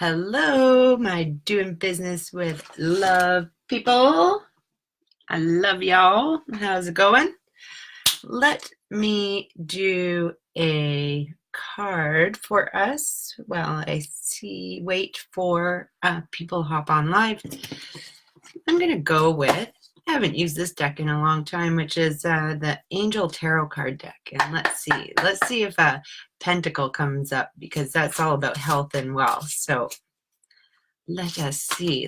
Hello, my doing business with love people. I love y'all. How's it going? Let me do a card for us while I wait for people to hop on live. I'm going to go with, I haven't used this deck in a long time, which is the Angel Tarot card deck. And let's see if a Pentacle comes up, because that's all about health and wealth. So let us see.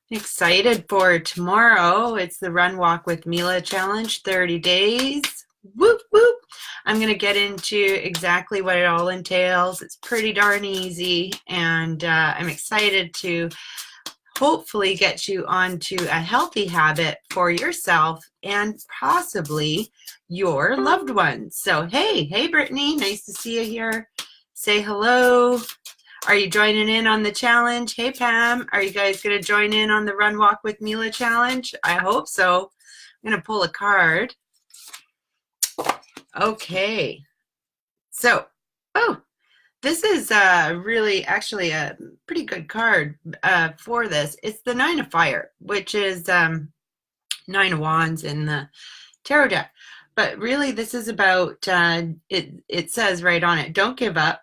Excited for tomorrow. It's the Run Walk with Mila challenge, 30 days. Whoop, whoop. I'm going to get into exactly what it all entails. It's pretty darn easy, and I'm excited to hopefully get you onto a healthy habit for yourself and possibly your loved ones. So, hey, Brittany, nice to see you here. Say hello. Are you joining in on the challenge? Hey, Pam, are you guys going to join in on the Run Walk with Mila challenge? I hope so. I'm going to pull a card. Okay. So, this is really actually a pretty good card for this. It's the Nine of Fire, which is Nine of Wands in the tarot deck. But really, this is about, it says right on it, don't give up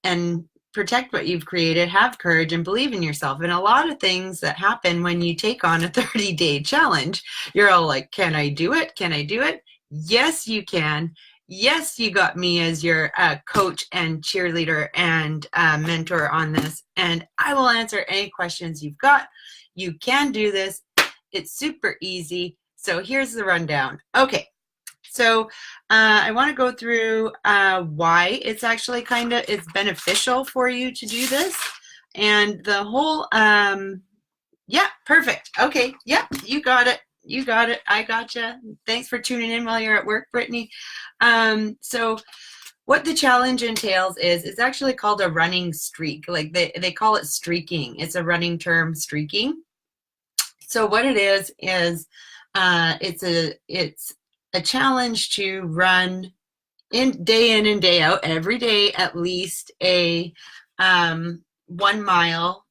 and protect what you've created, have courage, and believe in yourself. And a lot of things that happen when you take on a 30-day challenge, you're all like, can I do it? Can I do it? Yes, you can. Yes, you got me as your coach and cheerleader and mentor on this, and I will answer any questions you've got. You can do this. It's super easy. So here's the rundown. Okay. So I want to go through why it's actually it's beneficial for you to do this. And the whole, yeah, perfect. Okay, yep, you got it. You got it. I gotcha. Thanks for tuning in while you're at work, Brittany. So what the challenge entails is it's actually called a running streak. Like they call it streaking. It's a running term, streaking. So what it is it's a challenge to run in and day out, every day, at least a 1 mile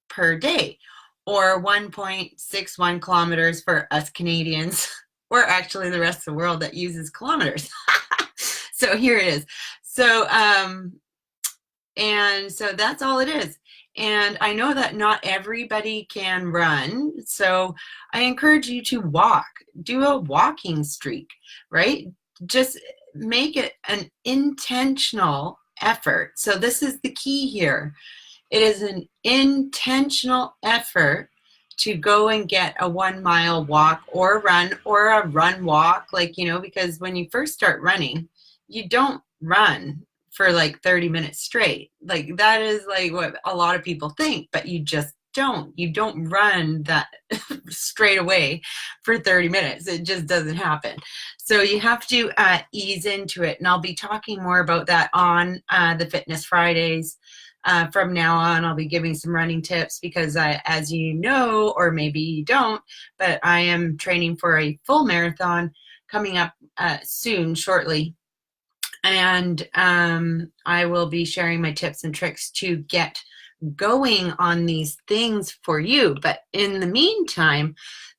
per day, or 1.61 kilometers for us Canadians, or actually the rest of the world that uses kilometers. So here it is. So, and so that's all it is. And I know that not everybody can run, so I encourage you to walk. Do a walking streak, right? Just make it an intentional effort. So this is the key here. It is an intentional effort to go and get a 1 mile walk or run, or a run walk, like, you know, because when you first start running, you don't run for like 30 minutes straight. Like that is like what a lot of people think, but you just don't. You don't run that straight away for 30 minutes. It just doesn't happen. So you have to ease into it. And I'll be talking more about that on the Fitness Fridays. From now on, I'll be giving some running tips because as you know, or maybe you don't, but I am training for a full marathon coming up soon, shortly. And I will be sharing my tips and tricks to get going on these things for you. But in the meantime,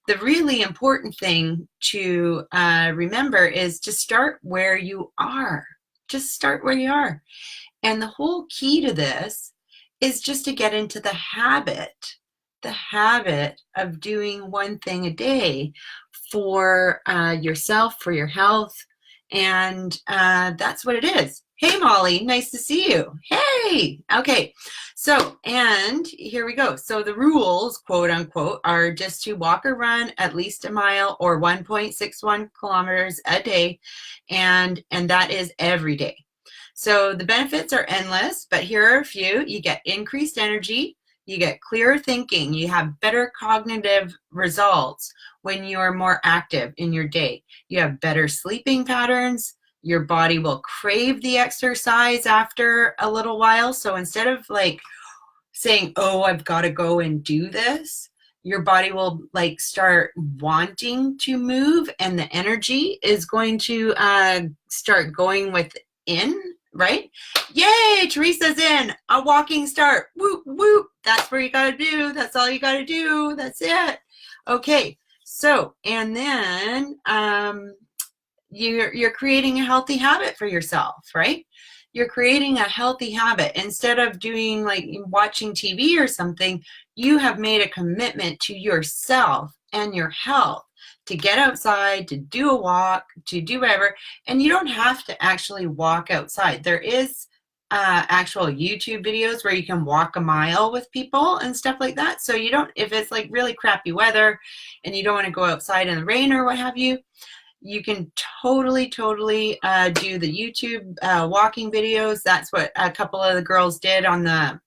the really important thing to remember is to start where you are. Just start where you are. And the whole key to this is just to get into the habit of doing one thing a day for yourself, for your health. And that's what it is. Hey, Molly, nice to see you. Hey, okay. So, and here we go. So the rules, quote unquote, are just to walk or run at least a mile or 1.61 kilometers a day. And that is every day. So the benefits are endless, but here are a few. You get increased energy. You get clearer thinking. You have better cognitive results when you're more active in your day. You have better sleeping patterns. Your body will crave the exercise after a little while. So instead of like saying, oh, I've got to go and do this, your body will like start wanting to move, and the energy is going to start going within right? Yay, Teresa's in. A walking start. Whoop, whoop. That's where you got to do. That's all you got to do. That's it. Okay. So, and then you're creating a healthy habit for yourself, right? You're creating a healthy habit. Instead of doing like watching TV or something, you have made a commitment to yourself and your health to get outside, to do a walk, to do whatever. And you don't have to actually walk outside. There is actual YouTube videos where you can walk a mile with people and stuff like that. So you don't, if it's like really crappy weather and you don't want to go outside in the rain or what have you, you can totally do the YouTube walking videos. That's what a couple of the girls did on the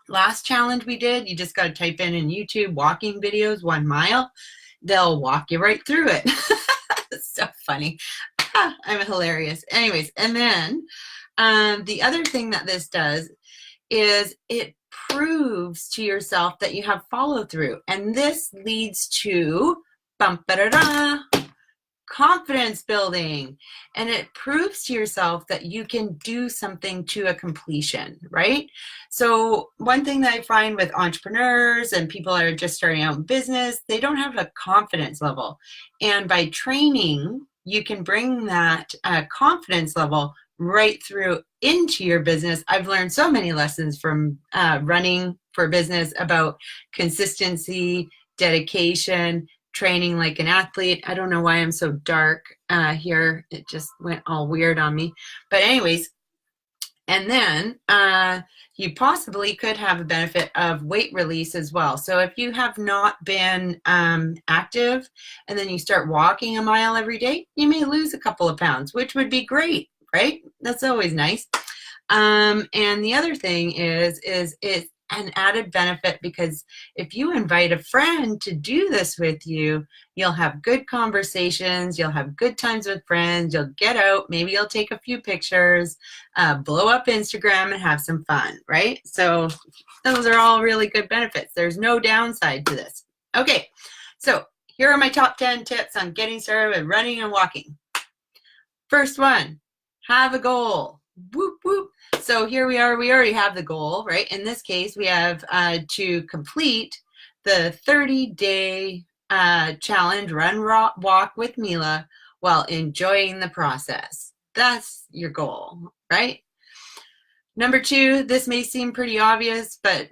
last challenge we did. You just got to type in YouTube walking videos 1 mile. They'll walk you right through it. It's so funny. I'm hilarious. Anyways, and then the other thing that this does is it proves to yourself that you have follow through. And this leads to confidence building, and it proves to yourself that you can do something to a completion, right? So one thing that I find with entrepreneurs and people that are just starting out in business, they don't have a confidence level, and by training you can bring that confidence level right through into your business. I've learned so many lessons from running for business about consistency, dedication, training like an athlete. I don't know why I'm so dark here. It just went all weird on me. But anyways, and then you possibly could have a benefit of weight release as well. So if you have not been active and then you start walking a mile every day, you may lose a couple of pounds, which would be great, right? That's always nice. And the other thing is it's an added benefit, because if you invite a friend to do this with you, you'll have good conversations, you'll have good times with friends, you'll get out, maybe you'll take a few pictures, blow up Instagram and have some fun, right? So those are all really good benefits. There's no downside to this. Okay, so here are my top 10 tips on getting started with running and walking. First one, have a goal. Whoop, whoop. So here we are, we already have the goal, right? In this case, we have to complete the 30-day challenge, run, walk with Mila while enjoying the process. That's your goal, right? Number 2, this may seem pretty obvious, but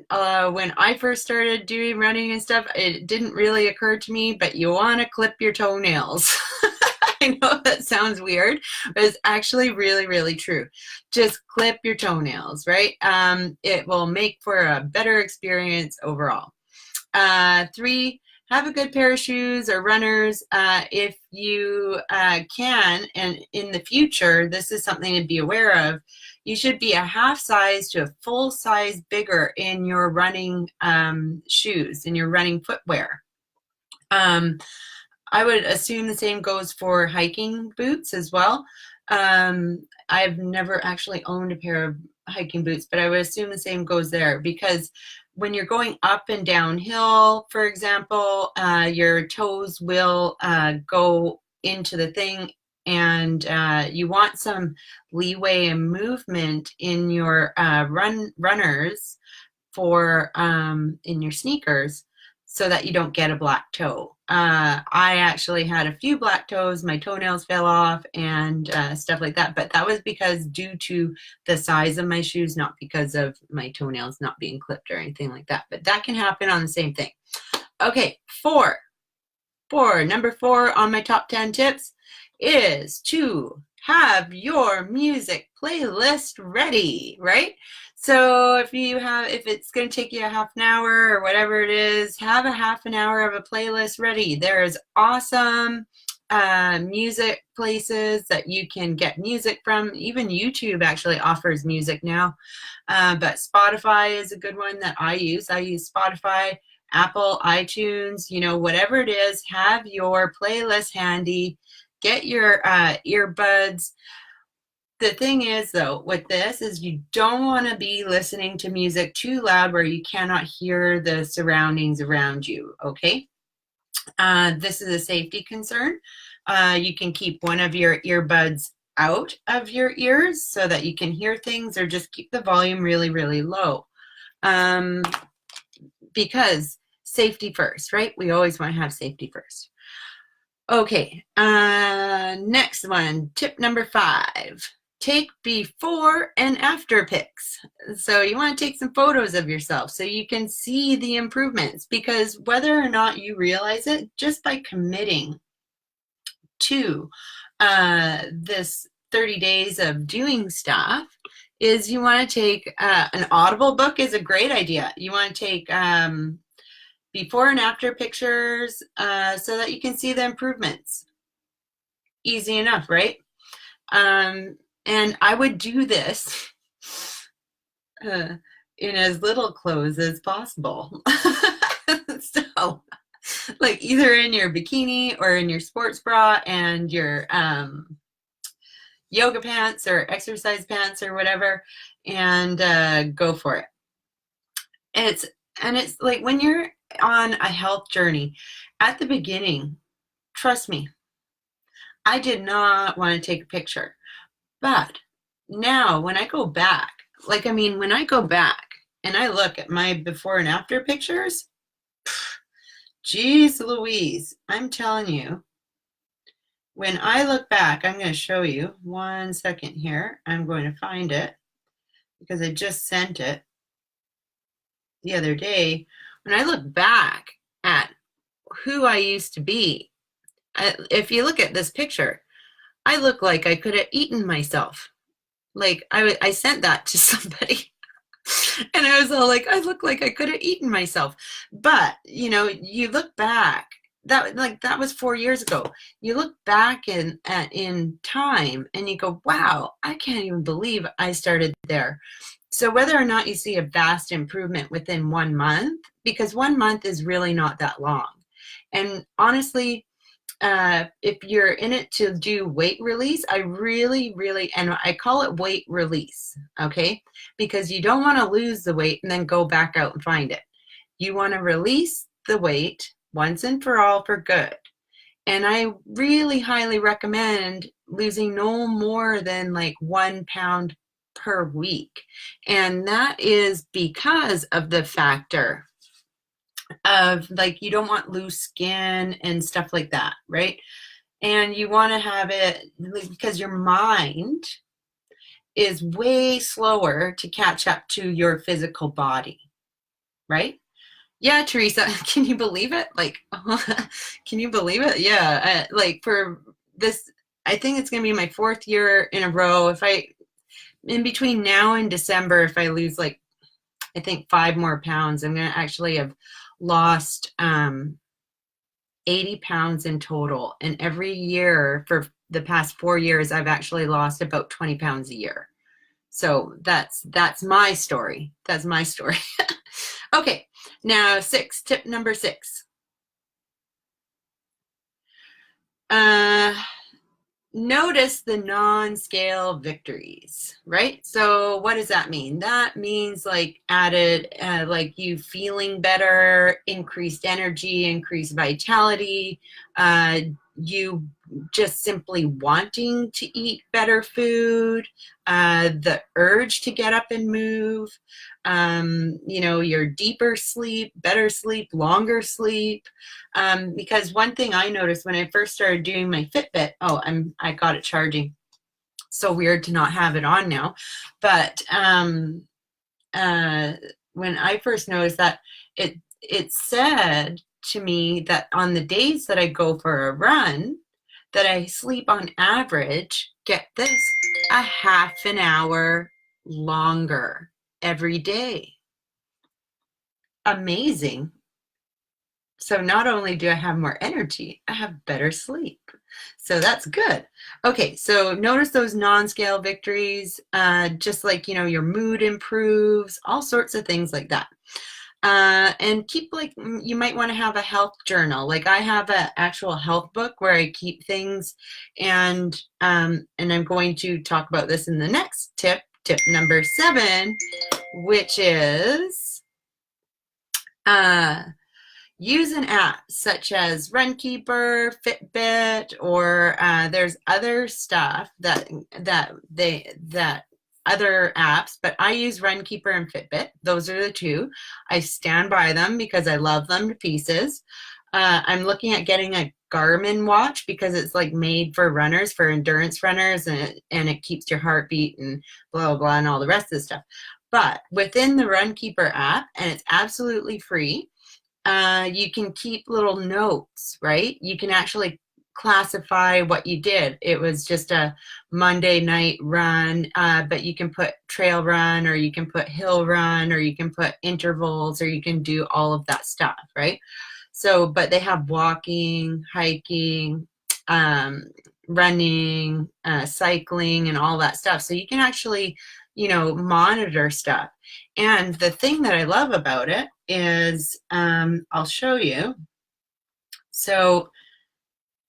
when I first started doing running and stuff, it didn't really occur to me, but you want to clip your toenails. I know that sounds weird, but it's actually really true. Just clip your toenails, right? It will make for a better experience overall. 3, have a good pair of shoes or runners if you can, and in the future, this is something to be aware of. You should be a half size to a full size bigger in your running shoes, in your running footwear. I would assume the same goes for hiking boots as well. I've never actually owned a pair of hiking boots, but I would assume the same goes there, because when you're going up and downhill, for example, your toes will go into the thing, and you want some leeway and movement in your runners for in your sneakers, so that you don't get a black toe. I actually had a few black toes, my toenails fell off and stuff like that, but that was because due to the size of my shoes, not because of my toenails not being clipped or anything like that, but that can happen on the same thing. Okay, number 4 on my top 10 tips is to have your music playlist ready, right? So if it's going to take you a half an hour or whatever it is, have a half an hour of a playlist ready. There's awesome music places that you can get music from. Even YouTube actually offers music now, but Spotify is a good one that I use. I use Spotify, Apple, iTunes, whatever it is, have your playlist handy. Get your earbuds. The thing is, though, with this is you don't want to be listening to music too loud where you cannot hear the surroundings around you, okay? This is a safety concern. You can keep one of your earbuds out of your ears so that you can hear things, or just keep the volume really, really low. Because safety first, right? We always want to have safety first. Okay, next one, tip number 5. Take before and after pics. So you want to take some photos of yourself so you can see the improvements, because whether or not you realize it, just by committing to this 30 days of doing stuff, is you want to take an Audible book is a great idea. You want to take before and after pictures so that you can see the improvements. Easy enough, right? And I would do this in as little clothes as possible. So, like either in your bikini or in your sports bra and your yoga pants or exercise pants or whatever, and go for it. It's like when you're on a health journey, at the beginning, trust me, I did not want to take a picture. But now when I go back, when I go back and I look at my before and after pictures, geez Louise, I'm telling you, when I look back, I'm going to show you 1 second here. I'm going to find it because I just sent it the other day. When I look back at who I used to be, if you look at this picture, I look like I could have eaten myself. Like I sent that to somebody and I was all like, I look like I could have eaten myself. But you look back, that was 4 years ago. You look back in time and you go, wow, I can't even believe I started there. So whether or not you see a vast improvement within 1 month, because 1 month is really not that long. And honestly, if you're in it to do weight release, I really, and I call it weight release, okay? Because you don't want to lose the weight and then go back out and find it. You want to release the weight once and for all for good. And I really highly recommend losing no more than like 1 pound per week. And that is because of the factor of you don't want loose skin and stuff like that, right? And you want to have it because your mind is way slower to catch up to your physical body, right? Yeah, Teresa, can you believe it? Can you believe it? Yeah, for this, I think it's going to be my 4th year in a row. In between now and December, if I lose I think 5 more pounds, I'm going to actually have lost 80 pounds in total. And every year for the past 4 years, I've actually lost about 20 pounds a year. So that's my story. That's my story. Okay, now tip number 6. Notice the non-scale victories, right? So what does that mean? That means added, you feeling better, increased energy, increased vitality, you just simply wanting to eat better food, the urge to get up and move, your deeper sleep, better sleep, longer sleep. Because one thing I noticed when I first started doing my Fitbit, I got it charging. So weird to not have it on now. But when I first noticed that, it said to me that on the days that I go for a run, that I sleep on average, get this, a half an hour longer every day. Amazing. So not only do I have more energy, I have better sleep. So that's good. Okay, so notice those non-scale victories, just your mood improves, all sorts of things like that. And keep you might want to have a health journal. I have an actual health book where I keep things, and I'm going to talk about this in the next tip number 7, which is use an app such as Runkeeper, Fitbit, or there's other stuff that other apps, but I use Runkeeper and Fitbit. Those are the two. I stand by them because I love them to pieces. I'm looking at getting a Garmin watch because it's like made for runners, for endurance runners, and it keeps your heartbeat and blah, blah, blah, and all the rest of the stuff. But within the Runkeeper app, and it's absolutely free, you can keep little notes, right? You can actually classify what you did. It was just a Monday night run, but you can put trail run, or you can put hill run, or you can put intervals, or you can do all of that stuff, right? So, but they have walking, hiking, running, cycling, and all that stuff. So you can actually, you know, monitor stuff. And the thing that I love about it is, I'll show you. So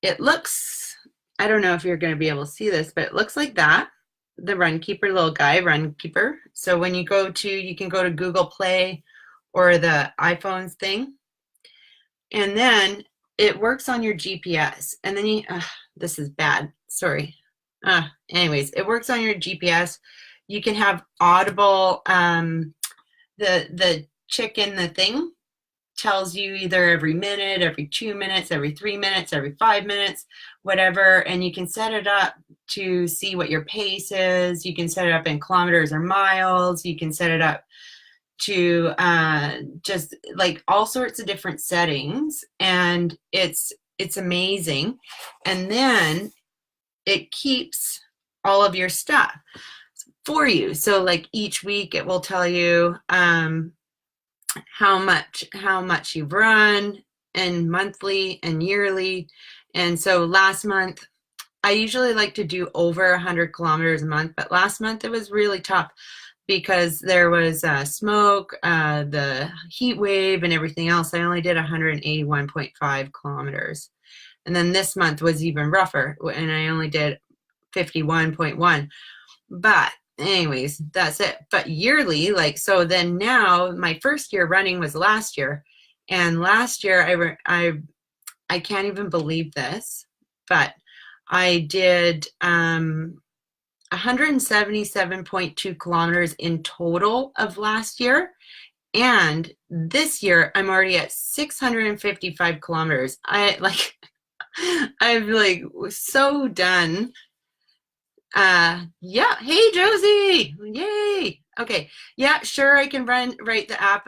it looks, I don't know if you're going to be able to see this, but it looks like that, the Runkeeper little guy, Runkeeper. So when you go to, you can go to Google Play or the iPhones thing, and then it works on your GPS. And then you, this is bad, sorry. Anyways, it works on your GPS. You can have audible, the chick in the thing tells you either every minute, every 2 minutes, every 3 minutes, every 5 minutes, whatever, and you can set it up to see what your pace is. You can set it up in kilometers or miles. You can set it up to just like all sorts of different settings, and it's amazing. And then it keeps all of your stuff for you. So like each week it will tell you how much you've run, and monthly and yearly. And so last month, I usually like to do over 100 kilometers a month, but last month it was really tough because there was smoke, the heat wave, and everything else. I only did 181.5 kilometers. And then this month was even rougher, and I only did 51.1. But anyways, that's it. But yearly, like, so then now my first year running was last year, and last year I can't even believe this, but I did 177.2 kilometers in total of last year, and this year I'm already at 655 kilometers. I've like so done. Yeah, hey Josie, yay. Okay, yeah, sure, I can write the app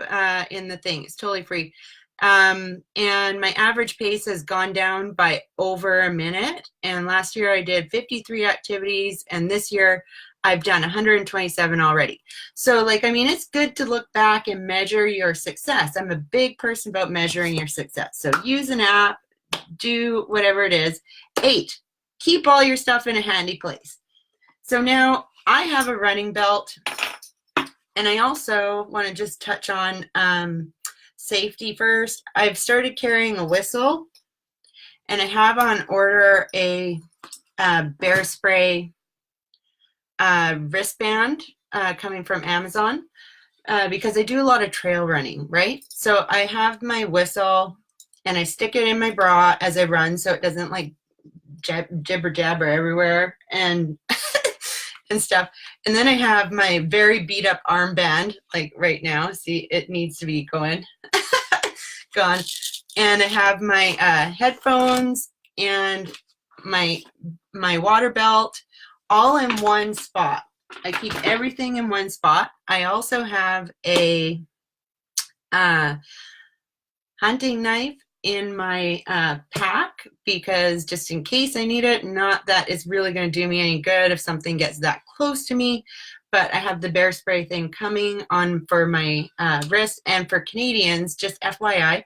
in the thing. It's totally free. And my average pace has gone down by over a minute, and last year I did 53 activities, and this year I've done 127 already. So like, I mean, it's good to look back and measure your success. I'm a big person about measuring your success. So use an app, do whatever it is. 8, keep all your stuff in a handy place. So now I have a running belt, and I also want to just touch on safety first. I've started carrying a whistle, and I have on order a bear spray wristband coming from Amazon because I do a lot of trail running, right? So I have my whistle, and I stick it in my bra as I run so it doesn't like jibber jabber everywhere and and stuff. And then I have my very beat up armband, like right now. See, it needs to be going. Gone. And I have my headphones and my water belt all in one spot. I keep everything in one spot. I also have a hunting knife in my pack, because just in case I need it. Not that it's really going to do me any good if something gets that close to me, but I have the bear spray thing coming on for my wrist. And for Canadians, just FYI,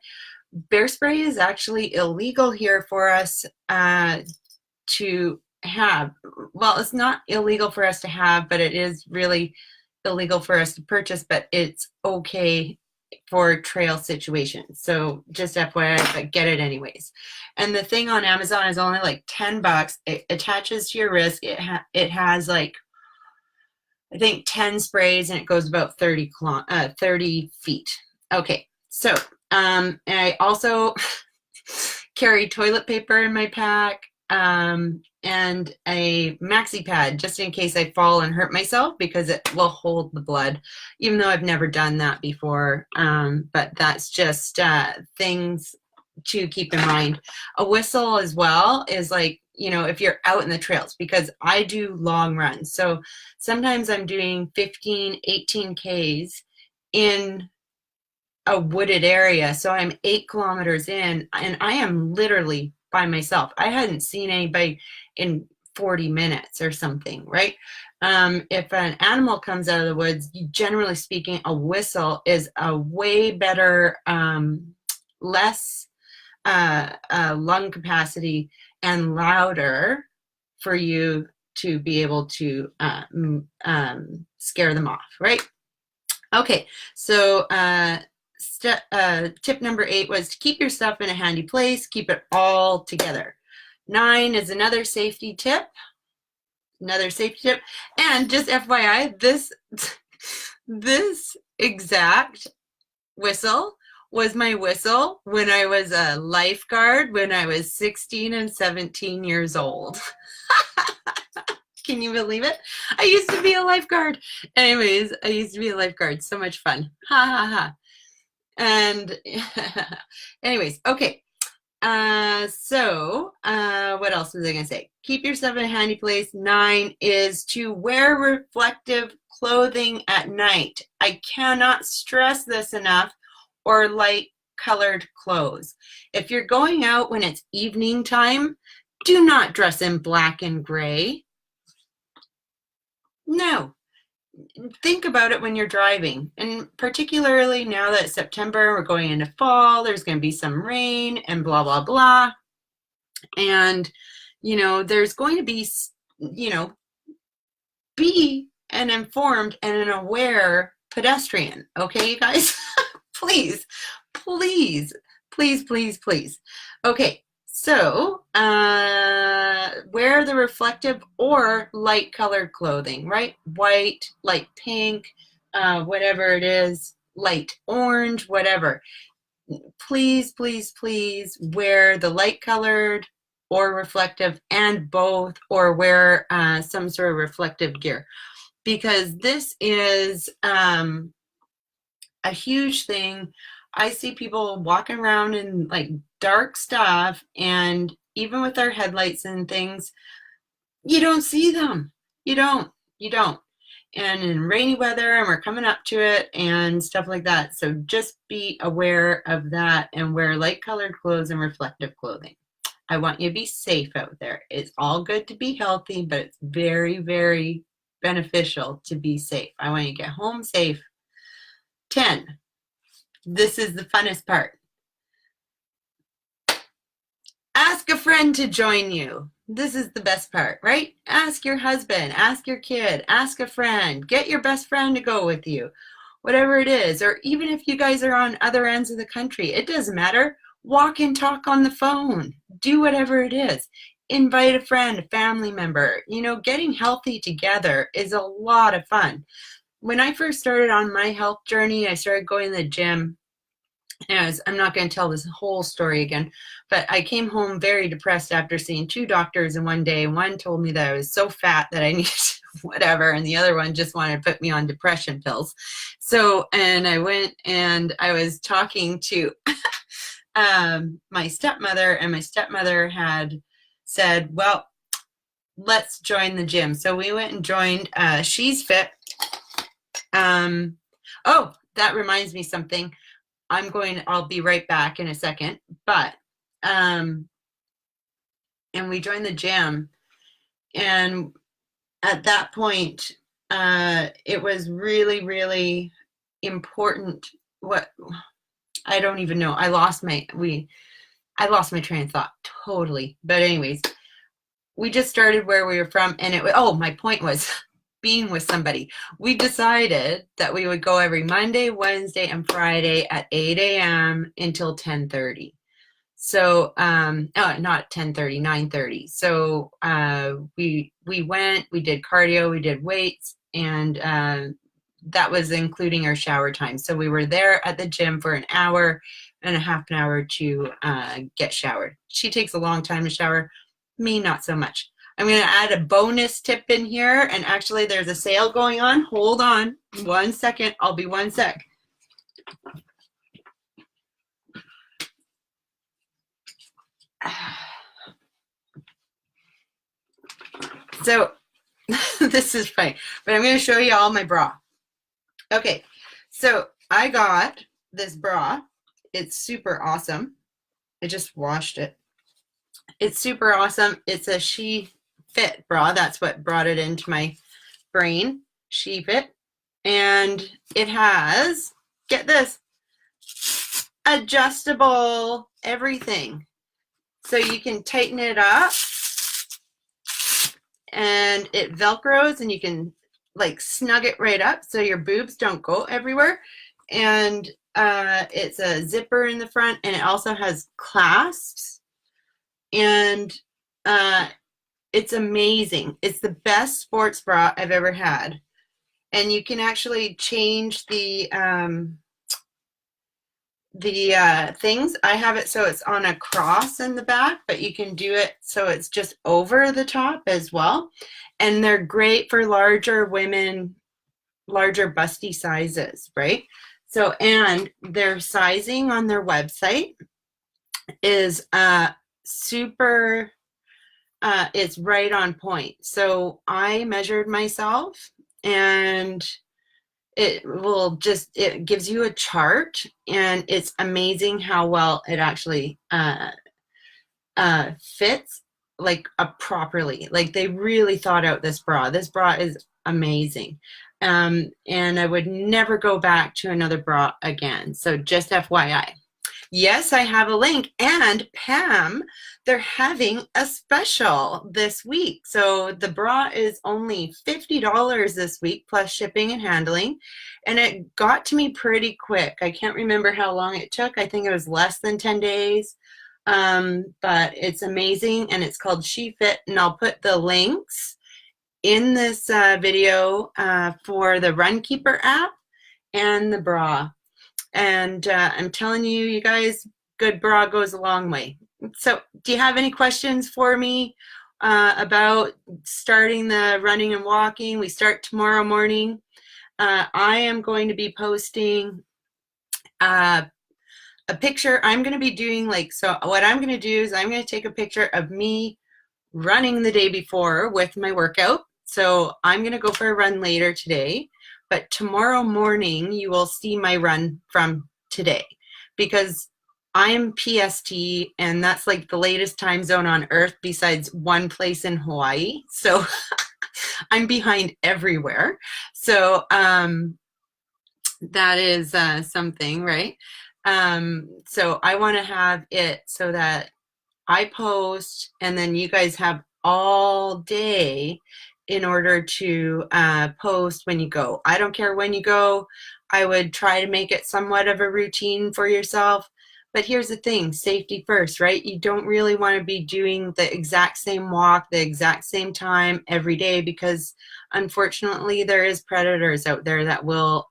bear spray is actually illegal here for us to have. Well, it's not illegal for us to have, but it is really illegal for us to purchase, but it's okay for trail situations. So just FYI, but get it anyways. And the thing on Amazon is only like $10. It attaches to your wrist. It has like, I think 10 sprays, and it goes about 30 feet. Okay, so And I also carry toilet paper in my pack, and a maxi pad just in case I fall and hurt myself, because it will hold the blood, even though I've never done that before. But that's just things to keep in mind. A whistle as well is like, you know, if you're out in the trails, because I do long runs. So sometimes I'm doing 15, 18 Ks in a wooded area. So I'm 8 kilometers in, and I am literally by myself. I hadn't seen anybody in 40 minutes or something, right? If an animal comes out of the woods, generally speaking, a whistle is a way better, less lung capacity and louder for you to be able to scare them off, right? Okay, so tip number 8 was to keep your stuff in a handy place, keep it all together. 9 is another safety tip. And just FYI, this exact whistle was my whistle when I was a lifeguard when I was 16 and 17 years old. Can you believe it? I used to be a lifeguard. Anyways, I used to be a lifeguard. So much fun. Ha ha ha. And anyways, okay. What else was I going to say? Keep your stuff in a handy place. 9 is to wear reflective clothing at night. I cannot stress this enough. Or light colored clothes. If you're going out when it's evening time, do not dress in black and gray. No. Think about it when you're driving, and particularly now that it's September, we're going into fall, there's going to be some rain and blah, blah, blah. And, you know, there's going to be, you know, be an informed and an aware pedestrian. Okay, you guys? Please, please, please, please, please. Okay, so wear the reflective or light colored clothing, right? White, light pink, whatever it is, light orange, whatever. Please, please, please wear the light colored or reflective, and both, or wear some sort of reflective gear, because this is a huge thing. I see people walking around in like dark stuff, and even with their headlights and things, you don't see them. You don't. And in rainy weather, and we're coming up to it and stuff like that. So just be aware of that and wear light colored clothes and reflective clothing. I want you to be safe out there. It's all good to be healthy, but it's very, very beneficial to be safe. I want you to get home safe. 10. This is the funnest part. Ask a friend to join you. This is the best part, right? Ask your husband, ask your kid, ask a friend, get your best friend to go with you, whatever it is. Or even if you guys are on other ends of the country, it doesn't matter. Walk and talk on the phone. Do whatever it is. Invite a friend, a family member. You know, getting healthy together is a lot of fun. When I first started on my health journey, I started going to the gym. And I'm not going to tell this whole story again, but I came home very depressed after seeing 2 doctors in one day. One told me that I was so fat that I needed whatever, and the other one just wanted to put me on depression pills. So, and I went and I was talking to my stepmother, and my stepmother had said, well, let's join the gym. So we went and joined She's Fit. Oh, that reminds me something. I'll be right back in a second, but, and we joined the gym, and at that point, it was really, really important. I don't even know. I lost my train of thought totally. But anyways, we just started where we were from, and my point was being with somebody. We decided that we would go every Monday, Wednesday, and Friday at 8 a.m. until 10:30. So, not 10:30, 9:30. So we went, we did cardio, we did weights, and that was including our shower time. So we were there at the gym for an hour. and a half an hour to get showered. She takes a long time to shower. Me, not so much. I'm going to add a bonus tip in here, and actually there's a sale going on. Hold on 1 second. I'll be 1 sec. So this is funny, but I'm going to show you all my bra. Okay, so I got this bra. It's super awesome. I just washed it. It's super awesome. It's a Shefit bra. That's what brought it into my brain. Shefit. And it has, get this, adjustable everything. So you can tighten it up and it velcros and you can like snug it right up so your boobs don't go everywhere. And it's a zipper in the front, and it also has clasps, and it's amazing. It's the best sports bra I've ever had. And you can actually change the things. I have it so it's on a cross in the back, but you can do it so it's just over the top as well. And they're great for larger women, larger busty sizes, right? So, and their sizing on their website is super, it's right on point. So I measured myself, and it will just, it gives you a chart, and it's amazing how well it actually fits like properly. Like they really thought out this bra. This bra is amazing. And I would never go back to another bra again. So just FYI. Yes, I have a link. And Pam, they're having a special this week. So the bra is only $50 this week plus shipping and handling. And it got to me pretty quick. I can't remember how long it took. I think it was less than 10 days. But it's amazing, and it's called Shefit, and I'll put the links in this video for the Runkeeper app and the bra. And I'm telling you, you guys, good bra goes a long way. So do you have any questions for me about starting the running and walking? We start tomorrow morning. I am going to be posting a picture. I'm going to be doing like, so what I'm going to do is I'm going to take a picture of me running the day before with my workout. So I'm going to go for a run later today, but tomorrow morning you will see my run from today, because I'm PST, and that's like the latest time zone on earth besides one place in Hawaii. So I'm behind everywhere. So that is something, right? So I want to have it so that I post, and then you guys have all day in order to post when you go. I don't care when you go. I would try to make it somewhat of a routine for yourself. But here's the thing, safety first, right? You don't really want to be doing the exact same walk, the exact same time every day, because unfortunately there is predators out there that will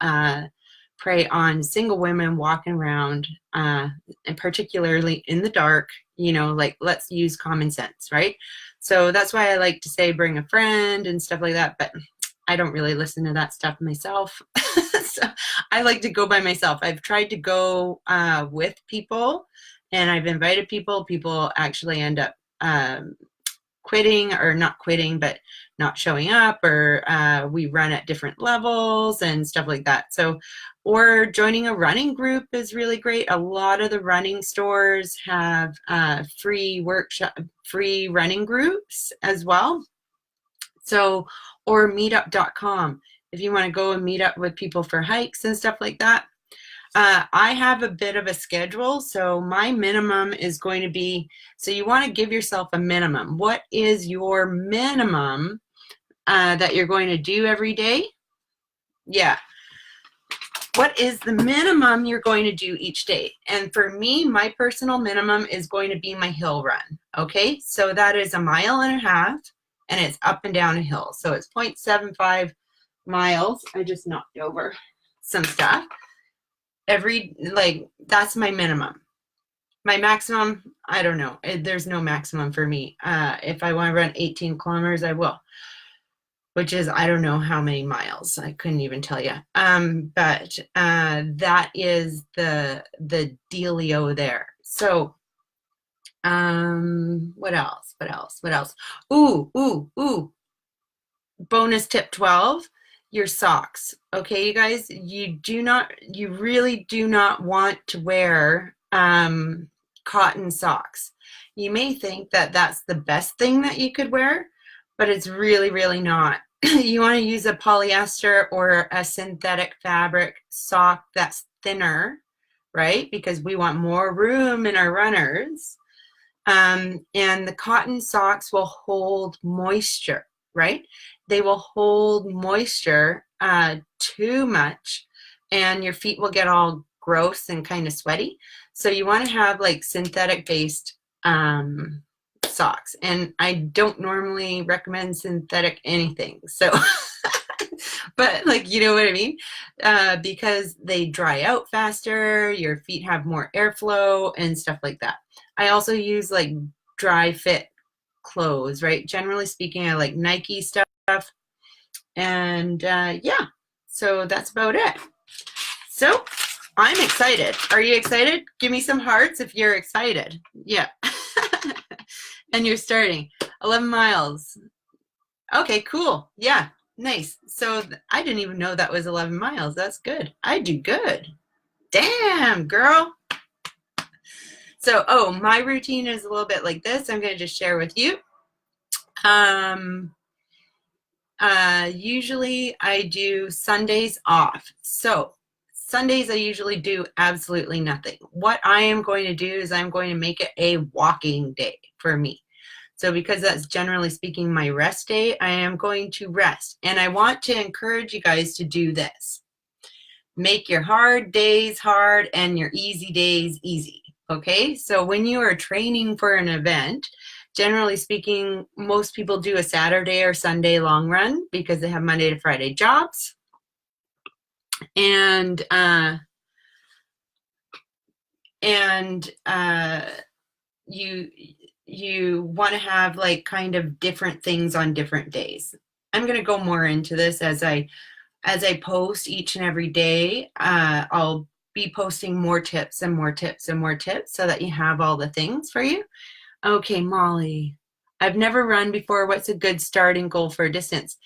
prey on single women walking around, and particularly in the dark. You know, like, let's use common sense, right? So that's why I like to say bring a friend and stuff like that, but I don't really listen to that stuff myself. So I like to go by myself. I've tried to go with people, and I've invited people. People actually end up quitting, or not quitting, but not showing up, or we run at different levels and stuff like that. So, or joining a running group is really great. A lot of the running stores have free running groups as well. So, or meetup.com if you want to go and meet up with people for hikes and stuff like that. I have a bit of a schedule, so my minimum is going to be, so you want to give yourself a minimum. What is your minimum that you're going to do every day? Yeah. What is the minimum you're going to do each day? And for me, my personal minimum is going to be my hill run. Okay, so that is 1.5 miles, and it's up and down a hill. So it's 0.75 miles. I just knocked over some stuff. like, that's my minimum. My maximum, I don't know. There's no maximum for me. If I want to run 18 kilometers, I will, which is, I don't know how many miles. I couldn't even tell you. But that is the dealio there. So, what else? What else? What else? Ooh. Bonus tip 12, your socks. Okay, you guys, you really do not want to wear cotton socks. You may think that that's the best thing that you could wear, but it's really, really not. You want to use a polyester or a synthetic fabric sock that's thinner, right? Because we want more room in our runners. And the cotton socks will hold moisture, right? They will hold moisture too much, and your feet will get all gross and kind of sweaty. So you want to have like synthetic based socks. And I don't normally recommend synthetic anything. So, but like, you know what I mean? Because they dry out faster, your feet have more airflow and stuff like that. I also use like dry fit clothes, right? Generally speaking, I like Nike stuff. And yeah, so that's about it. So I'm excited. Are you excited? Give me some hearts if you're excited. Yeah. And you're starting 11 miles. Okay, cool. Yeah, nice. So I didn't even know that was 11 miles. That's good. I do good. Damn, girl. So, oh, my routine is a little bit like this. I'm going to just share with you. Usually I do Sundays off. So Sundays I usually do absolutely nothing. What I am going to do is I'm going to make it a walking day for me. So because that's generally speaking my rest day, I am going to rest. And I want to encourage you guys to do this. Make your hard days hard and your easy days easy. Okay, so when you are training for an event, generally speaking, most people do a Saturday or Sunday long run because they have Monday to Friday jobs. And you want to have like kind of different things on different days. I'm going to go more into this as I post each and every day. I'll be posting more tips and more tips and more tips so that you have all the things for you. Okay, Molly, I've never run before. What's a good starting goal for a distance?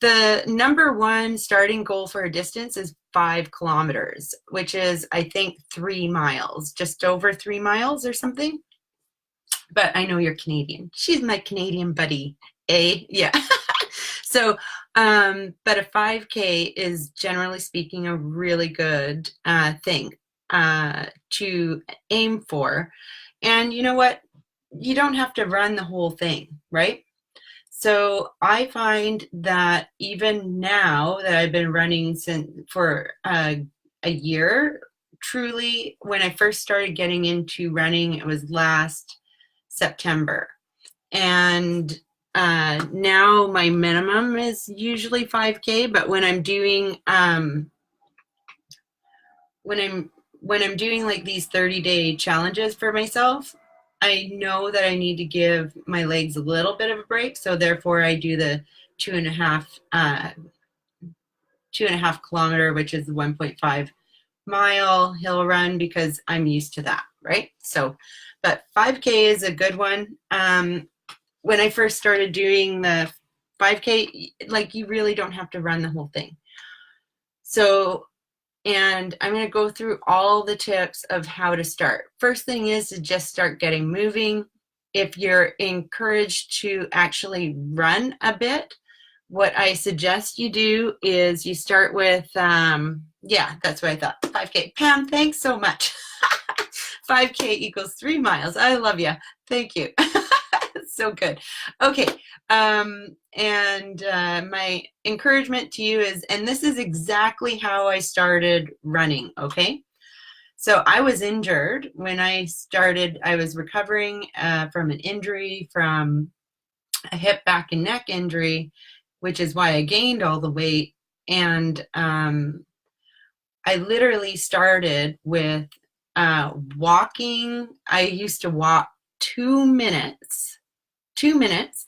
The number one starting goal for a distance is 5 kilometers, which is, I think, 3 miles, just over 3 miles or something. But I know you're Canadian. She's my Canadian buddy, eh? Yeah. So, but a 5K is generally speaking a really good thing to aim for. And you know what? You don't have to run the whole thing, right? So I find that even now that I've been running for a year, truly, when I first started getting into running, it was last September. And now my minimum is usually 5K, but when I'm doing when I'm doing like these 30-day challenges for myself, I know that I need to give my legs a little bit of a break. So therefore I do the 2.5 kilometer, which is the 1.5 mile hill run, because I'm used to that, right? So, but 5K is a good one. When I first started doing the 5K, like you really don't have to run the whole thing. So, and I'm going to go through all the tips of how to start. First thing is to just start getting moving. If you're encouraged to actually run a bit, what I suggest you do is you start with, yeah, that's what I thought, 5K. Pam, thanks so much. 5K equals 3 miles. I love you. Thank you. So good. Okay. My encouragement to you is, and this is exactly how I started running. Okay. So I was injured when I started. I was recovering from an injury, from a hip, back, and neck injury, which is why I gained all the weight. And I literally started with walking. I used to walk 2 minutes,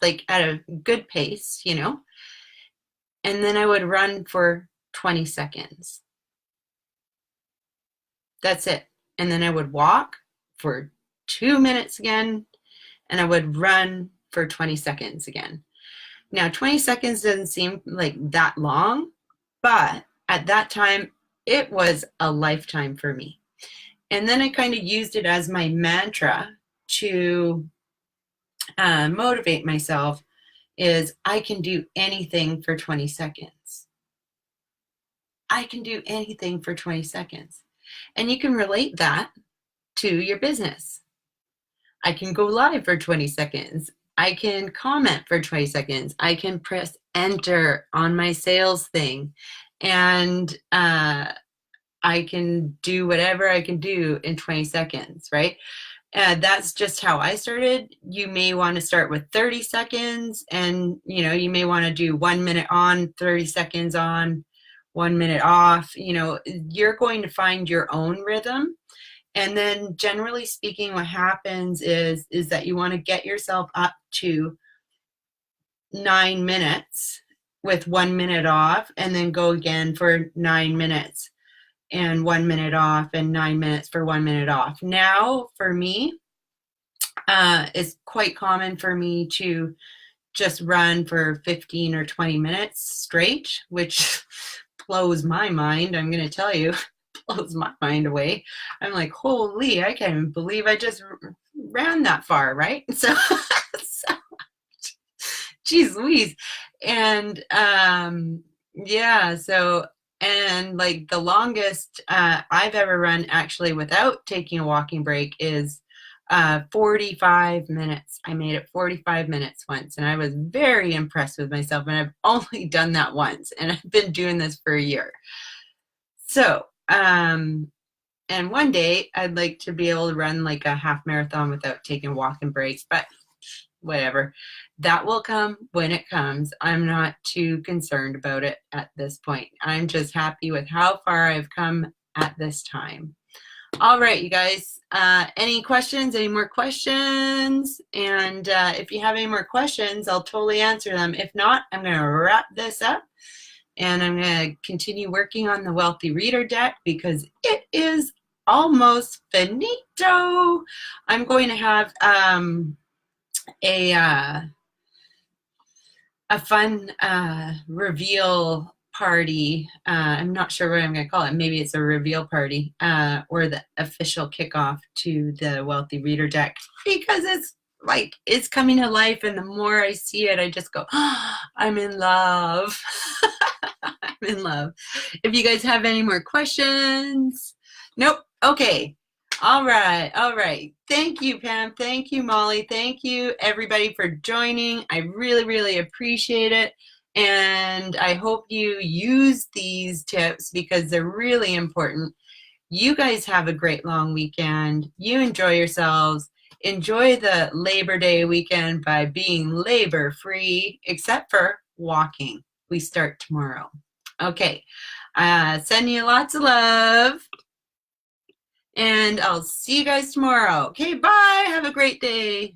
like at a good pace, you know, and then I would run for 20 seconds. That's it. And then I would walk for 2 minutes again, and I would run for 20 seconds again. Now, 20 seconds doesn't seem like that long, but at that time, it was a lifetime for me. And then I kind of used it as my mantra to motivate myself is I can do anything for 20 seconds. I can do anything for 20 seconds. And you can relate that to your business. I can go live for 20 seconds. I can comment for 20 seconds. I can press enter on my sales thing. And I can do whatever I can do in 20 seconds, right? That's just how I started. You may want to start with 30 seconds, and you may want to do 1 minute on, 30 seconds on, 1 minute off. You're going to find your own rhythm. And then generally speaking, what happens is that you want to get yourself up to 9 minutes with 1 minute off, and then go again for 9 minutes and 1 minute off, and 9 minutes for 1 minute off. Now, for me, it's quite common for me to just run for 15 or 20 minutes straight, which blows my mind. I'm going to tell you, blows my mind away. I'm like, holy, I can't even believe I just ran that far, right? So geez Louise. And yeah, so, and like the longest I've ever run actually without taking a walking break is 45 minutes. I made it 45 minutes once, and I was very impressed with myself, and I've only done that once, and I've been doing this for a year. So, and one day I'd like to be able to run like a half marathon without taking walking breaks, but whatever. That will come when it comes. I'm not too concerned about it at this point. I'm just happy with how far I've come at this time. All right, you guys, any questions, any more questions? And if you have any more questions, I'll totally answer them. If not, I'm going to wrap this up, and I'm going to continue working on the Wealthy Reader deck because it is almost finito. I'm going to have a fun reveal party. I'm not sure what I'm going to call it. Maybe it's a reveal party or the official kickoff to the Wealthy Reader deck, because it's coming to life, and the more I see it, I just go, oh, I'm in love. I'm in love. If you guys have any more questions. Nope. Okay. All right. Thank you, Pam. Thank you, Molly. Thank you, everybody, for joining. I really, really appreciate it. And I hope you use these tips because they're really important. You guys have a great long weekend. You enjoy yourselves. Enjoy the Labor Day weekend by being labor-free, except for walking. We start tomorrow. Okay. Send you lots of love. And I'll see you guys tomorrow. Okay, bye. Have a great day.